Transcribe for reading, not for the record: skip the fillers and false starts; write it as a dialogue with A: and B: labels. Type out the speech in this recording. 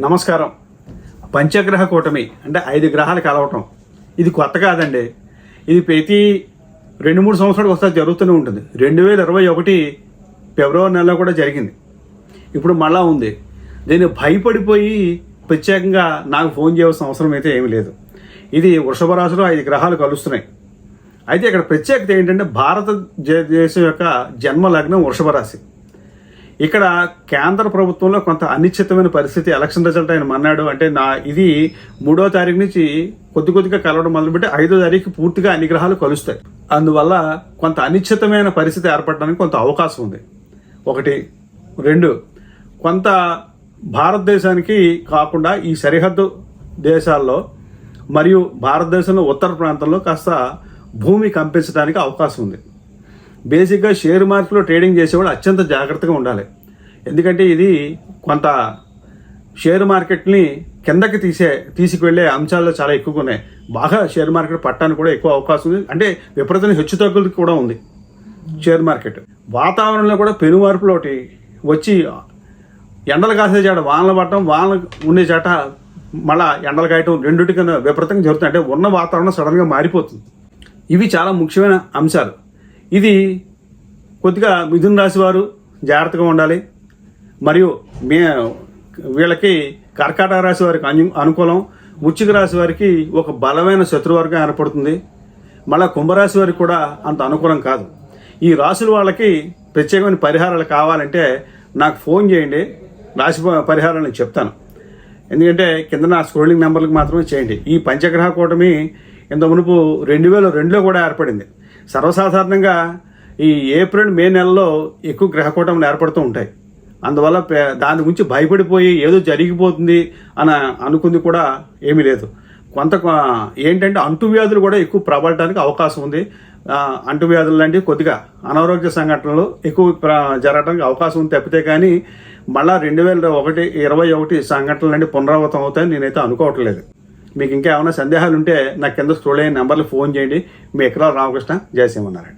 A: నమస్కారం. పంచగ్రహ కూటమి అంటే 5 గ్రహాలు కలవటం ఇది కొత్త కాదండి. ఇది ప్రతి 2-3 సంవత్సరాలకు ఒకసారి జరుగుతూనే ఉంటుంది. 2021 ఫిబ్రవరి నెలలో కూడా జరిగింది. ఇప్పుడు మళ్ళా ఉంది. దీన్ని భయపడిపోయి ప్రత్యేకంగా నాకు ఫోన్ చేయాల్సిన అవసరం అయితే ఏమీ లేదు. ఇది వృషభ రాశిలో 5 గ్రహాలు కలుస్తున్నాయి. అయితే ఇక్కడ ప్రత్యేకత ఏంటంటే భారతదేశం యొక్క జన్మ లగ్నం వృషభ రాశి. ఇక్కడ కేంద్ర ప్రభుత్వంలో కొంత అనిశ్చితమైన పరిస్థితి. ఎలక్షన్ రిజల్ట్ ఆయన మన్నాడు అంటే ఇది 3వ తారీఖు నుంచి కొద్దిగా కలవడం మొదలుపెట్టి 5వ తారీఖు పూర్తిగా అన్ని గ్రహాలు కలుస్తాయి. అందువల్ల కొంత అనిశ్చితమైన పరిస్థితి ఏర్పడడానికి కొంత అవకాశం ఉంది. 1, 2 కొంత భారతదేశానికి కాకుండా ఈ సరిహద్దు దేశాల్లో మరియు భారతదేశంలో ఉత్తర ప్రాంతంలో కాస్త భూమి కంపించడానికి అవకాశం ఉంది. బేసిక్గా షేర్ మార్కెట్లో ట్రేడింగ్ చేసేవాడు అత్యంత జాగ్రత్తగా ఉండాలి. ఎందుకంటే ఇది కొంత షేర్ మార్కెట్ని కిందకి తీసుకువెళ్ళే అంశాల్లో చాలా ఎక్కువగా ఉన్నాయి. బాగా షేర్ మార్కెట్ పట్టడానికి కూడా ఎక్కువ అవకాశం ఉంది. అంటే విపరీతమైన హెచ్చుతగ్గులకి కూడా ఉంది షేర్ మార్కెట్. వాతావరణంలో కూడా పెను మార్పులు ఒకటి వచ్చి ఎండలు కాసే చాట వానలు పట్టడం, వానలు ఉండే చాట మళ్ళా ఎండలు కాయటం, రెండింటికన్నా విపరీతంగా జరుగుతుంది. అంటే ఉన్న వాతావరణం సడన్గా మారిపోతుంది. ఇవి చాలా ముఖ్యమైన అంశాలు. ఇది కొద్దిగా మిథున రాశి వారు జాగ్రత్తగా ఉండాలి. మరియు వీళ్ళకి కర్కాటక రాశి వారికి అనుకూలం. వృశ్చిక రాశి వారికి ఒక బలమైన శత్రువర్గం ఏర్పడుతుంది. మళ్ళీ కుంభరాశి వారికి కూడా అంత అనుకూలం కాదు. ఈ రాశుల వాళ్ళకి ప్రత్యేకమైన పరిహారాలు కావాలంటే నాకు ఫోన్ చేయండి. రాశి పరిహారాలు నేను చెప్తాను. ఎందుకంటే కింద నా స్క్రోలింగ్ నెంబర్లకు మాత్రమే చేయండి. ఈ పంచగ్రహ కూటమి ఇంత మునుపు 2002లో కూడా ఏర్పడింది. సర్వసాధారణంగా ఈ ఏప్రిల్ మే నెలలో ఎక్కువ గ్రహకూటములు ఏర్పడుతూ ఉంటాయి. అందువల్ల దాని గురించి భయపడిపోయి ఏదో జరిగిపోతుంది అని అనుకుంది కూడా ఏమీ లేదు. కొంత ఏంటంటే అంటువ్యాధులు కూడా ఎక్కువ ప్రబలటానికి అవకాశం ఉంది. అంటువ్యాధులు లాంటివి కొద్దిగా అనారోగ్య సంఘటనలు ఎక్కువ జరగడానికి అవకాశం ఉంది తప్పితే కానీ మళ్ళీ 2021 సంఘటనలు లాంటి పునరావృతం అవుతాయని నేనైతే అనుకోవట్లేదు. మీకు ఇంకా ఏమైనా సందేహాలు ఉంటే నాకు కింద స్క్రోల్ అయిన నెంబర్లు ఫోన్ చేయండి. మీ ఎకరాల రామకృష్ణ, జయసింహనారాయణ.